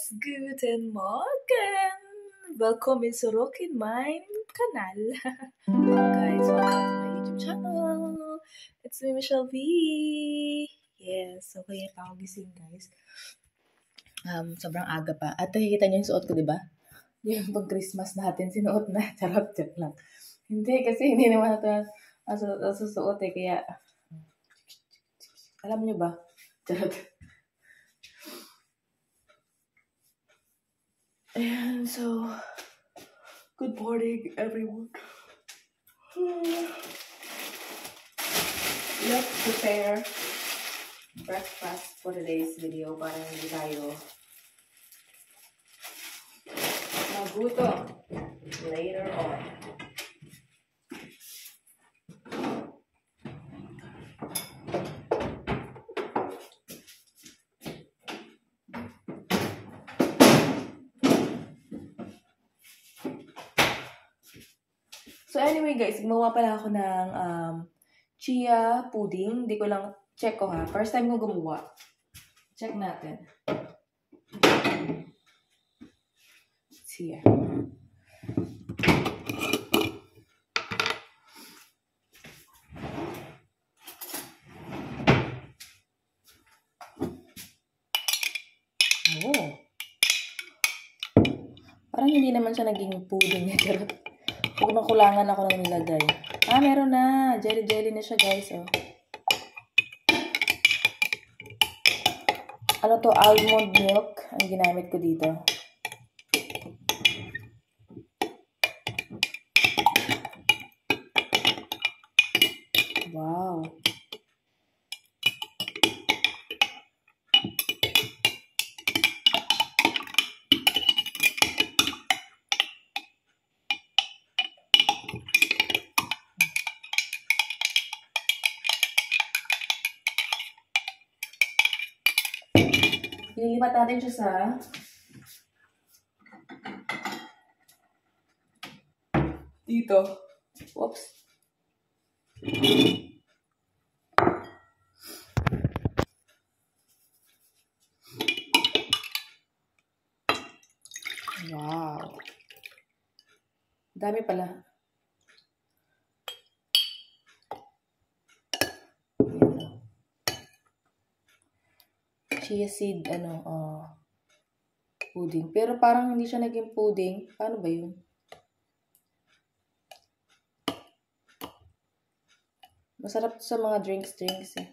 Guten Morgen! Willkommen zurück in mein Kanal. Guys, welcome to my YouTube channel. It's me, Michelle V. Yes, okay pa ako gising, guys. Sobrang aga pa. At nakikita niyo yung suot ko, di ba? Yung pag-Christmas natin, sinuot na. Charot, joke lang. Hindi, kasi hindi naman ito susuot eh. Kaya, alam niyo ba? Charot. And so, good morning, everyone. Let's prepare breakfast for today's video para hindi tayo magutom later on. So anyway guys, gumawa pala ako ng chia pudding. Hindi ko lang, check ko ha. First time ko gumawa. Check natin. It's here. Oh. Parang hindi naman siya naging pudding. Huwag makulangan ako ng nilagay. Meron na. Jelly na siya, guys. Oh. Ano to? Almond milk ang ginamit ko dito. Wow. Ililipat natin siya sa dito. Whoops. Wow. Dami pala. Chia seed, pudding. Pero parang hindi siya naging pudding. Paano ba yun? Masarap sa mga drinks eh.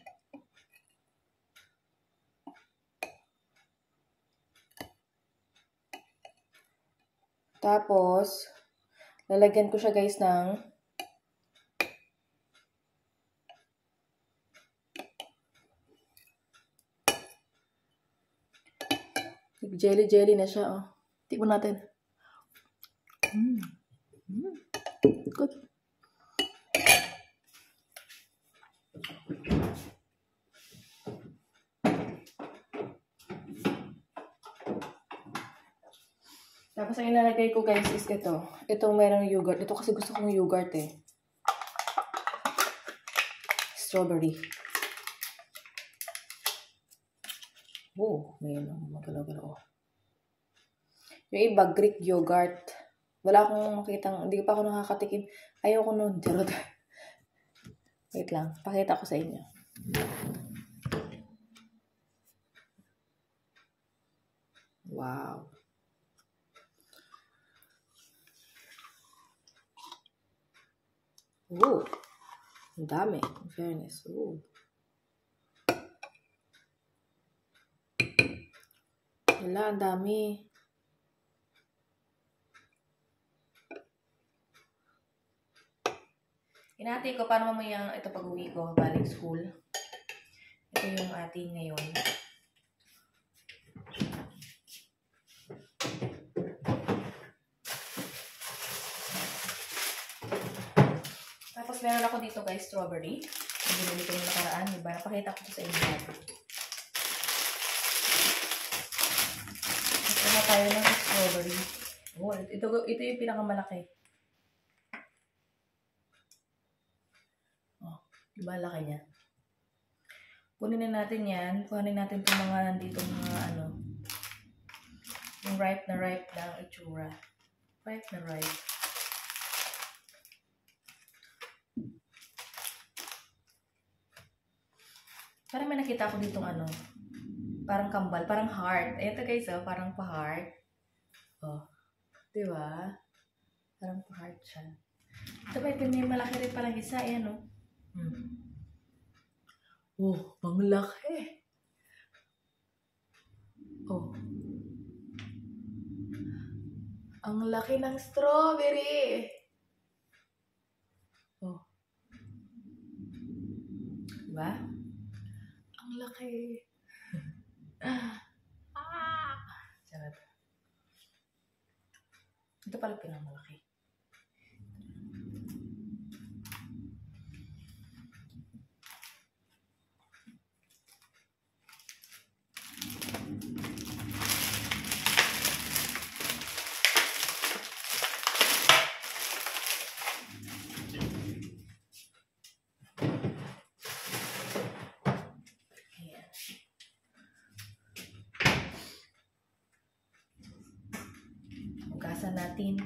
Tapos, lalagyan ko siya guys ng jelly na siya, oh. Tikman natin. Good. Tapos ang ilalagay ko guys is ito. Itong merong yogurt. Ito kasi gusto kong yogurt eh. Strawberry. Oh, ngayon magalaw-galaw. Yung iba, Greek yogurt. Wala akong makitang, hindi pa ako nakakatikim. Ayoko nun. Charot. Wait lang. Pakita ko sa inyo. Wow. Oh. Ang dami. In fairness. Oh. Wala, ang dami. Inati ko para mamaya ito pag-uwi ko balik school. Ito yung ating ngayon. Tapos meron ako dito guys, strawberry. Ang binili ko yung nakaraan. Diba? Napakita ko sa inyo. Ito na tayo ng strawberry. Oh, ito yung pinakamalaki. Oh, diba laki niya? Kunin na natin yan. Kunin natin itong mga nandito mga Yung ripe na ang itsura. Ripe na ripe. Parang may nakita ko ditong ano, parang kambal, parang heart. Ayan to guys, oh, parang pa-heart. Oh, di ba? Parang pa-heart siya. Ito ba, may malaki rin palang isa. Ayan, oh. Oh, ang laki. Oh. Ang laki ng strawberry. Oh. Diba? Ang laki. Sarap. Ito pala pinakamalaki. Hugasan natin.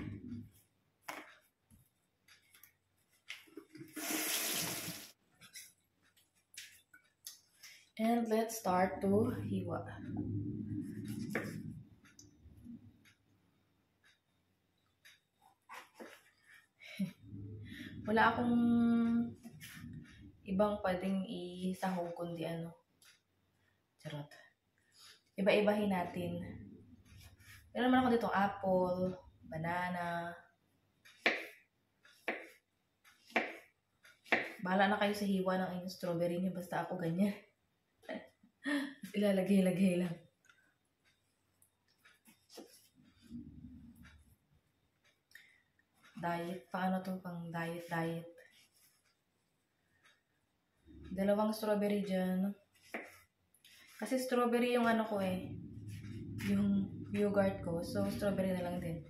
And let's start to hiwa. Wala akong ibang pwedeng isahog kundi ano. Charot. Iba-ibahin natin. Meron naman ako ditong apple, banana. Bahala na kayo sa hiwa ng inyong strawberry niyo. Basta ako ganyan. Ilalagay-lagay lang. Diet. Paano to? Pang diet. Dalawang strawberry dyan. Kasi strawberry yung ano ko eh. Yung yogurt ko. So, strawberry na lang din.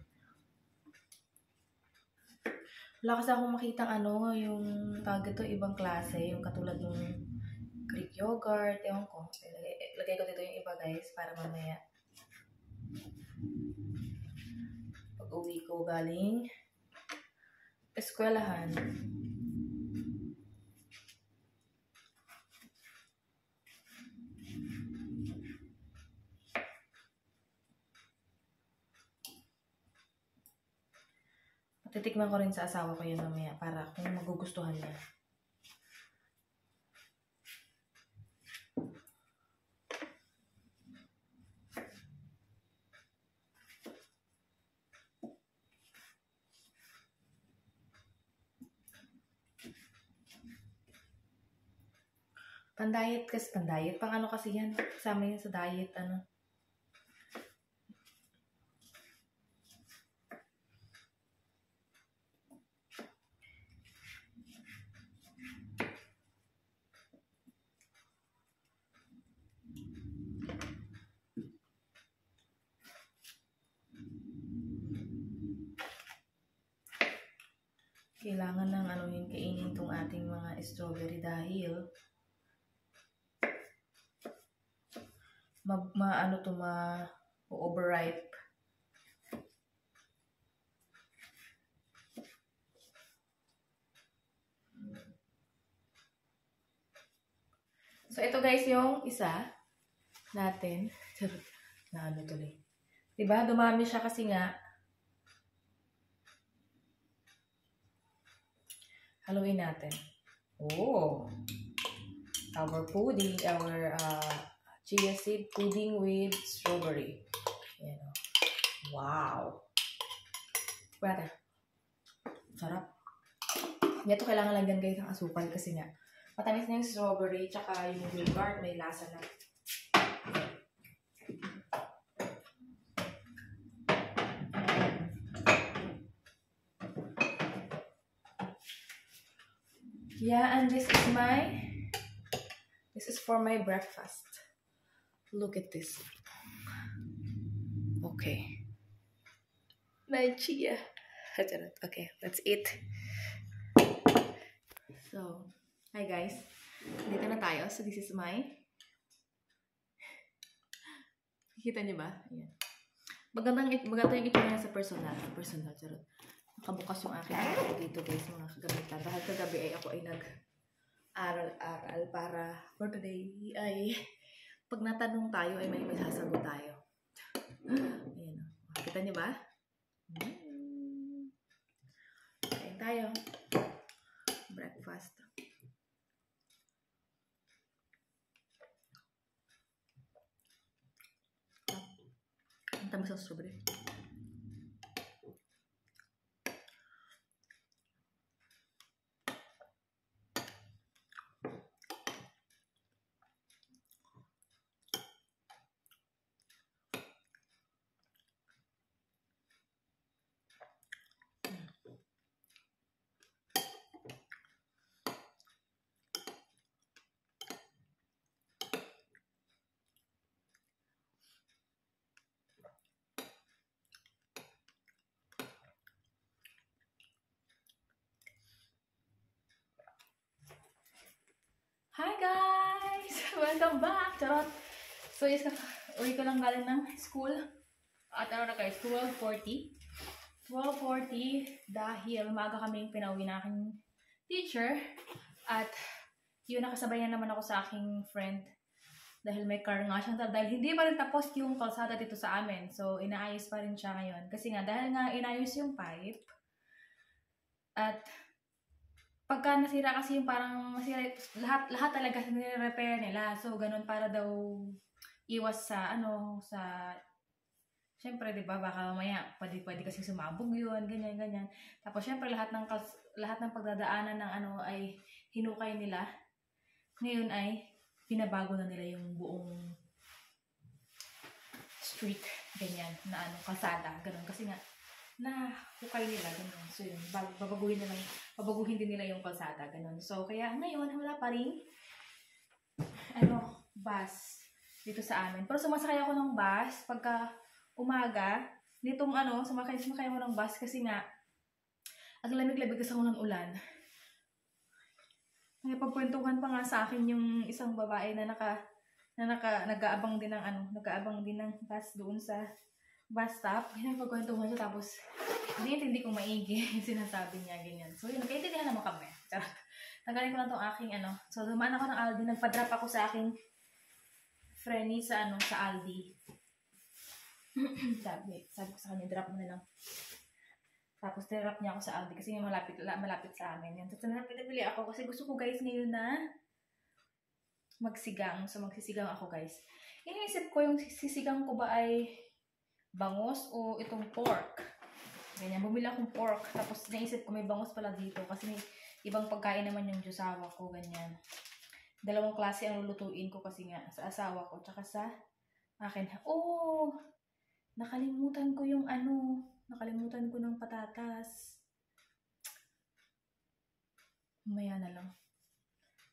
Wala kasi akong makitang ano, yung tawag ito, ibang klase. Yung katulad ng Greek yogurt. Ewan ko. Lagay ko dito yung iba guys para mamaya. Pag uwi ko galing eskwelahan. Titikman ko rin sa asawa ko yun mamaya para kung magugustuhan niya. Pan-diet kasi pan-diet. Pang ano kasi yan. Kasama yan sa diet. Ano. Kailangan ng ano yung kainin tong ating mga strawberry dahil overripe. So ito guys yung isa natin. Na ano tuloy. Diba? Dumami siya kasi nga haluin natin. Oh! Our pudding, our chia seed pudding with strawberry. Ayan o. Wow! Brother. Sarap. Hindi ito kailangan lagyan guys ng asukal kasi nga matamis na yung strawberry tsaka yung yogurt may lasa na. Yeah, and this is for my breakfast. Look at this. Okay. My chia. Okay, let's eat. So, hi guys. Dito na tayo. So, this is my... Kita niyo ba? Ayan. Maganda yung ito niya sa personal. Charot. Nakabukas yung aking dito guys, mga kagamita. Dahil kagabi ay ako ay nag-aral para for today ay pag natanong tayo ay may sasagot tayo. Ayan. Kita niyo ba? Kain tayo. Breakfast. Ang tamis ng strawberry. Hi guys! Welcome back! Charot! So, uwi ko lang galing ng school. At ano na guys, 12:40. 12:40 dahil maaga kaming pinauwi na aking teacher. At yun, nakasabayan naman ako sa aking friend. Dahil may car nga siya. Dahil hindi pa rin tapos yung kalsada dito sa amin. So, inaayos pa rin siya ngayon. Kasi nga, dahil nga inayos yung pipe. At pagka nasira kasi yung parang masira, lahat talaga nire-repair nila. So, ganun para daw iwas sa, syempre, di ba, baka mamaya, pwede kasi sumabog yun, ganyan. Tapos, syempre, lahat ng pagdadaanan ng ay hinukay nila. Ngayon ay, pinabago na nila yung buong street, ganyan, na kalsada, ganun. Kasi nga, na hukay nila, ganun. So yun, babaguhin din nila yung kalsada, ganun. So kaya ngayon, wala pa rin, bus dito sa amin. Pero sumasakay ako ng bus pagka umaga, nitong sumakay ako ng bus kasi nga, ang lamig-lamig kasi ako ng ulan. Nagpagkwentuhan pa nga sa akin yung isang babae na nag-aabang din ng bus doon sa bus stop. Nagpagkwentuhan siya tapos hindi ko maigi yung sinasabi niya, ganyan. So yun, nagkaintindihan naman kami. Charot. Nagaling ko lang tong aking So dumaan ako ng Aldi, nagpa-drop ako sa aking friendly sa Aldi. sabi ko sa kanya, drop mo na lang. Tapos drop niya ako sa Aldi kasi malapit sa amin. Yan. Tapos pinabili ako kasi gusto ko guys ngayon na magsigang. So magsisigang ako guys. Iniisip ko yung sisigang ko ba ay bangus o itong pork. Ganyan, bumili akong pork. Tapos naisip ko may bangus pala dito kasi may ibang pagkain naman yung asawa ko, ganyan. Dalawang klase ang lulutuin ko kasi nga sa asawa ko tsaka sa akin. Oh! Nakalimutan ko yung nakalimutan ko ng patatas. Mamaya na lang.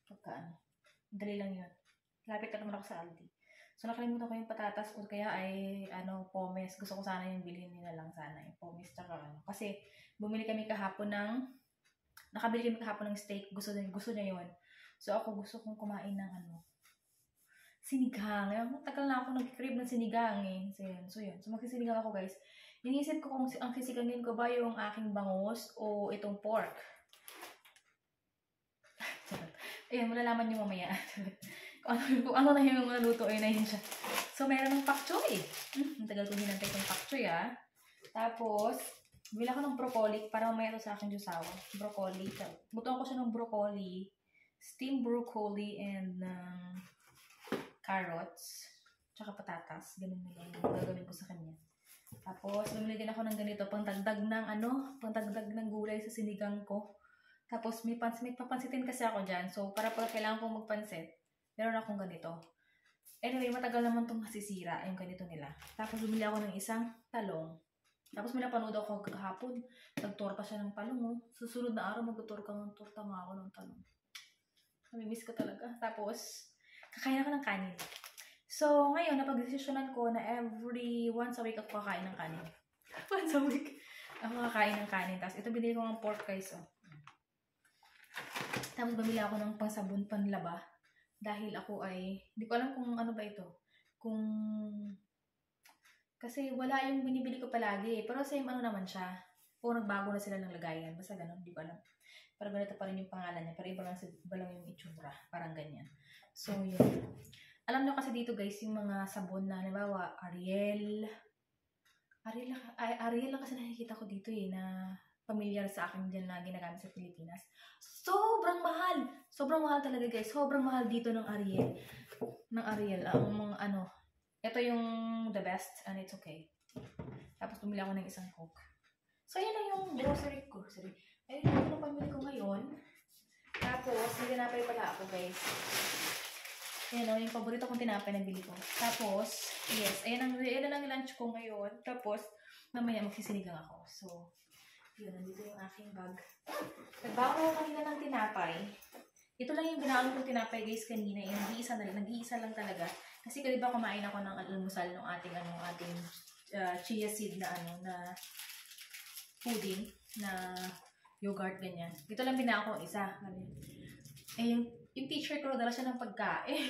Pagka dali lang yun. Lapit ka naman ako sa Aldi. So, nakalimutan ko yung patatas o kaya ay, pomes. Gusto ko sana yung bilhin nila lang sana. Yung pomes tsaka Kasi, nakabili kami kahapon ng steak. Gusto niya yun. So, ako gusto kong kumain ng sinigang. Tagal na ako nag-crave ng sinigang eh. So, yun. So, magsisinigang ako guys. Iniisip ko kung ang sisigangin ko ba yung aking bangus o itong pork. Ayan, malalaman nyo mamaya. kung ano na yung naluto ay na yun siya. So, meron ng pak choy. Ang tagal ko hinantay itong pak choy Tapos, bili ako ng broccoli para mamaya ito sa aking jusawa. Broccoli. Butuan ko siya ng broccoli, steamed broccoli, and carrots, tsaka patatas. Ganun na lang yung gagawin ko sa kanya. Tapos, bumili din ako ng ganito, pangdagdag ng gulay sa sinigang ko. Tapos, may papansitin kasi ako dyan. So, para pag kailangan kong magpansit, meron akong ganito. Anyway, matagal naman itong masisira, yung ganito nila. Tapos, bumili ako ng isang talong. Tapos, may napanood ako kahapon. Nagtorta siya ng talong, Susunod na araw, magtutorta nga ako ng talong. Namimiss ko talaga. Tapos, kakain ako ng kanin. So, ngayon, napag-desisyonan ko na once a week ako kakain ng kanin. Once a week ako kakain ng kanin. Tapos, ito binili ko ng pork guys, Tapos, bumili ako ng pansabon, panlaba. Dahil ako ay, hindi ko alam kung ano ba ito. Kasi wala yung binibili ko palagi. Pero same ano naman siya. O nagbago na sila ng lagayan. Basta ganun, di ko alam. Parang ganito pa rin yung pangalan niya. Pero iba lang yung itsura. Parang ganyan. So, yun. Alam nyo kasi dito guys, yung mga sabon na, halimbawa, Ariel lang kasi nakikita ko dito na familiar sa akin dyan na ginagamit sa Pilipinas. Sobrang mahal! Sobrang mahal talaga guys. Sobrang mahal dito ng Ariel. Ang mga ito yung the best and it's okay. Tapos bumili ako ng isang Coke. So, yan lang yung grocery. Ayun yung pamili ko ngayon. Tapos, may tinapay pala ako guys. Ayan yung paborito kong tinapay na bili ko. Tapos, yes, ayan lang yung lunch ko ngayon. Tapos, mamaya magsisinigang ako. So, yun, nandito yung aking bag. Nagbaon ako kanina ng tinapay. Ito lang yung binaon kong tinapay guys kanina. Nag-iisa lang talaga. Kasi kaya diba kumain ako ng almusal ng ating chia seed na pudding, na yogurt, ganyan. Ito lang binaon ko isa. Eh, yung teacher ko, dala siya ng pagkain.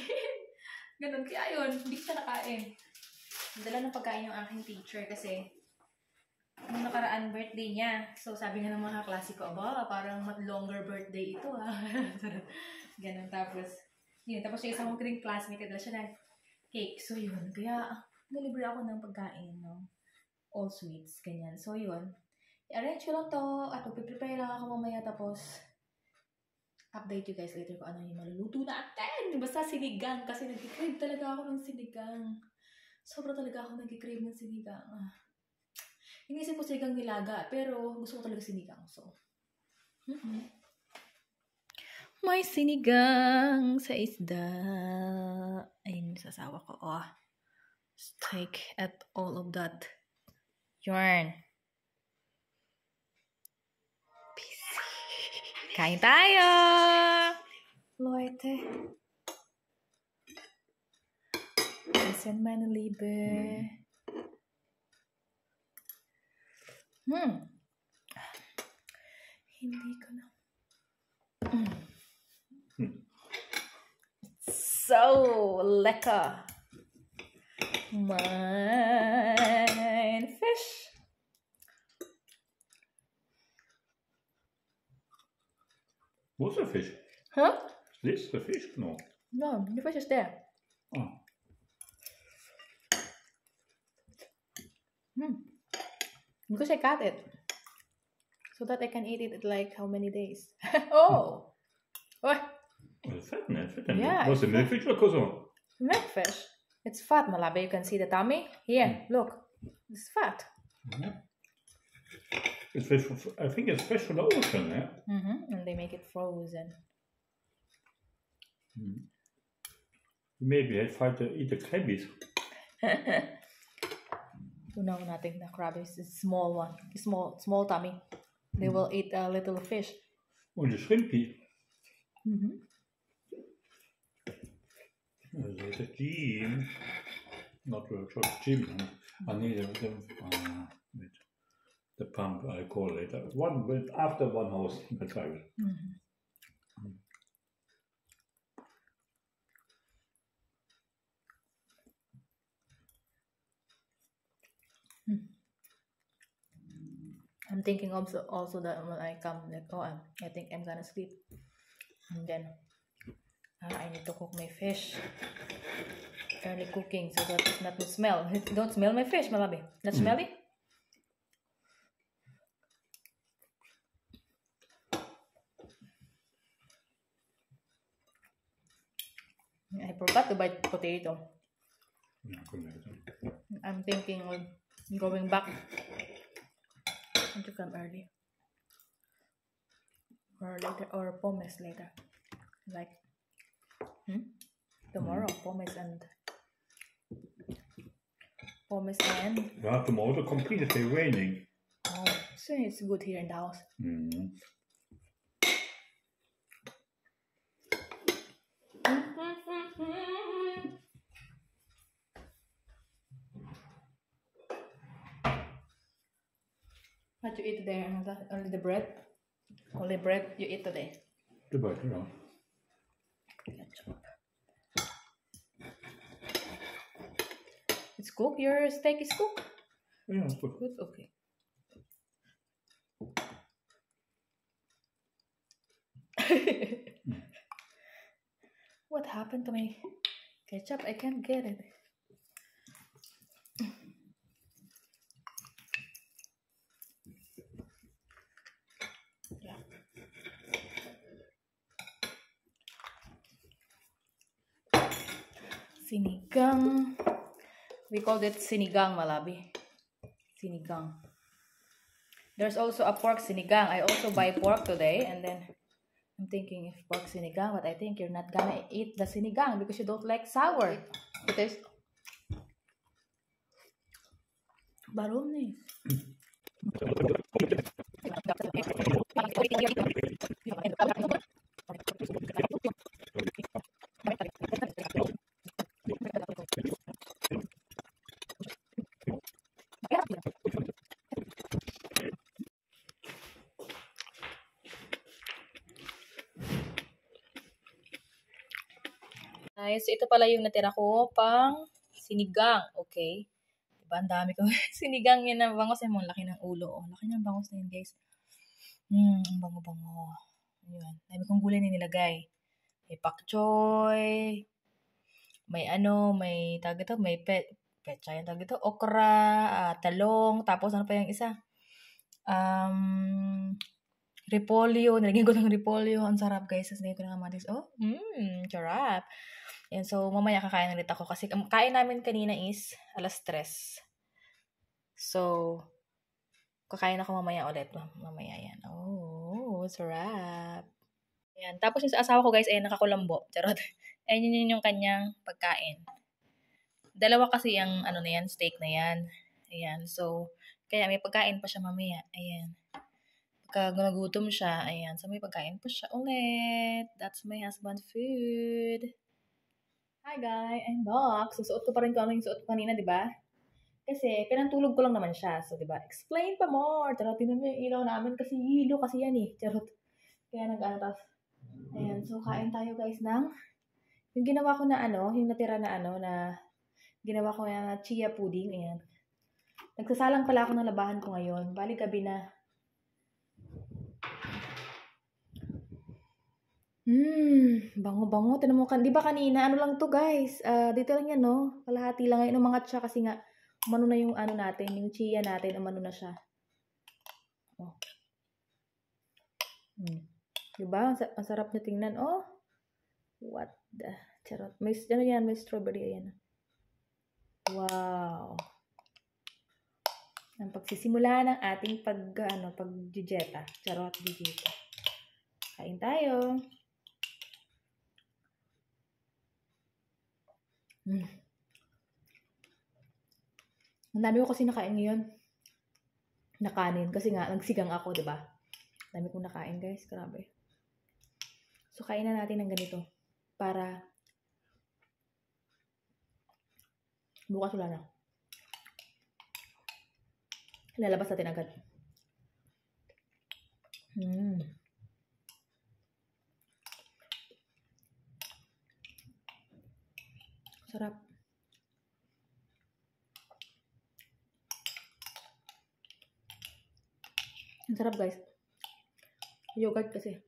Ganun. Kaya yun, hindi siya nakain. Dala ng pagkain yung aking teacher kasi nung nakaraan birthday niya. So, sabi nga ng mga klase ko, parang longer birthday ito Ganun. Tapos, yun. Tapos yung isang kong classmate, dala siya ng cake. So, yun. Kaya, nalibre ako ng pagkain, no? All sweets, ganyan. So, yun. I-arrange ko lang to. At mag-prepare lang ako mamaya. Tapos, update you guys later kung ano yung maluluto natin. Basta sinigang. Kasi nag-crave talaga ako ng sinigang. Sobra talaga ako nag-crave ng sinigang. Inisip ko sinigang nilaga. Pero gusto ko talaga sinigang. So, may sinigang sa isda. Ayun, sasawa ko. Steak at all of that. Yarn. Kain tayo! Leute. Das sind meine Liebe. Hindi ko na. So lecker. Mein Fisch. What's the fish? Huh? Is this the fish? No. No, the fish is there. Oh. Because I cut it. So that I can eat it like how many days? Oh! What? Fattening. Yeah, Was it milkfish or kozo? Milkfish. It's fat, Malabe. You can see the tummy. Here, look. It's fat. It's fish. I think it's fish from the ocean, yeah. And they make it frozen. Maybe I'd find to eat the crabbies. Tunaw natin na crabbies is small one. Small tummy. They will eat a little fish. Und die Shrimpy. Also the gym. Not workshop, gym. I need with the pump, I call it. After one house in the travel. I'm thinking also that when I come, like, I think I'm gonna sleep. And then, I need to cook my fish. Early cooking so that it's not to smell. Don't smell my fish, Malabi. Not smelly? I forgot to buy potato. I'm thinking of going back to come early. Or later, or pommes later. Like, tomorrow, pommes and... Yeah, tomorrow completely raining. Oh, so it's good here in the house. What you eat today? Only the bread? Only bread you eat today? The bread, yeah. Ketchup. It's cooked? Your steak is cooked? Yeah, it's good. Good, okay. What happened to my ketchup? I can't get it. Yeah. Sinigang. We called it sinigang, Malabi. Sinigang. There's also a pork sinigang. I also buy pork today, and then I'm thinking if pork sinigang, but I think you're not gonna eat the sinigang because you don't like sour. It is barones. Nice. Ito pala yung natira ko pang sinigang. Okay. Diba? Ang dami ko. Sinigang yan ang bangos. Ay, ang laki ng ulo. Oh, laki ng bangos na yun, guys. Ang bango-bango. Ayan. Dami kong gulay na nilagay. May pak choy. May may tawag ito, may pecha yung tawag ito. Okra, talong. Tapos ano pa yung isa? Repolyo. Nilagyan ko ng repolyo. Ang sarap, guys. Tapos nilagyan ko ng kamatis. Oh, sarap. And so, mamaya kakain ulit ako kasi kain namin kanina is 3:00. So, kakain ako mamaya ulit. Mamaya yan. Oh, sarap. Ayan. Tapos yung sa asawa ko, guys, ay nakakulambo. Charot. Ayan yun yung kanyang pagkain. Dalawa kasi yung na yan, steak na yan. Ayan. So, kaya may pagkain pa siya mamaya. Ayan. Pagka nagutom siya, ayan. So, may pagkain pa siya ulit. That's my husband's food. Hi guys, I'm back. Susuot ko pa rin kung ano yung suot ko kanina, di ba? Kasi pinantulog ko lang naman siya. So, di ba? Explain pa more. Charot, tingnan mo yung ilaw namin kasi hilo kasi yan eh. Charot. Kaya nag-atas. Ayan, so kain tayo guys ng yung ginawa ko na yung natira na na ginawa ko na chia pudding. Ayan. Nagsasalang pala ako ng labahan ko ngayon. Bali gabi na. Bango-bango. Tinan mo, di ba kanina, lang to guys? Dito lang yan, no? Kalahati lang ngayon, umangat siya kasi nga, umano na yung natin, yung chia natin, umano na siya. Oh. Diba? Ang sarap niya tingnan. Oh. What the? Charot. May, yan, may strawberry, ayan. Wow. Ang pagsisimula ng ating pag-jujeta. Charot, jujeta. Kain tayo. Ang dami ko kasi nakain ngayon. Nakanin. Kasi nga, nagsigang ako, diba? Ang dami kong nakain, guys. Grabe. So, kain na natin ng ganito. Para bukas wala na. Lalabas natin agad. Sarap. Ang sarap, guys. Yogurt kasi.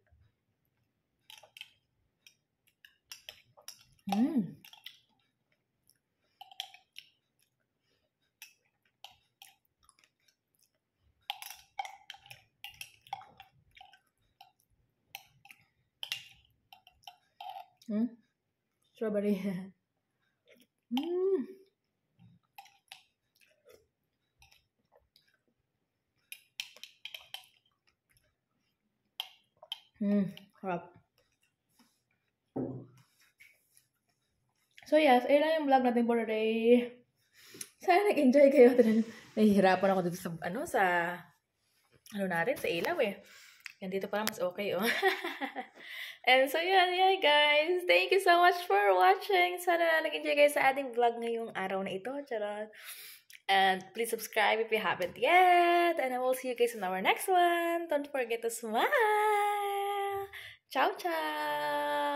Strawberry. Harap. So yes, ayun lang yung vlog natin for today. Sana nag-enjoy kayo. Nahihirapan ako dito sa natin, sa ilaw eh. Yan dito parang mas okay, oh. And so yeah guys. Thank you so much for watching. Sana nag-enjoy kayo sa ating vlog ngayong araw na ito. Charot. And please subscribe if you haven't yet. And I will see you guys in our next one. Don't forget to smile. Ciao, ciao.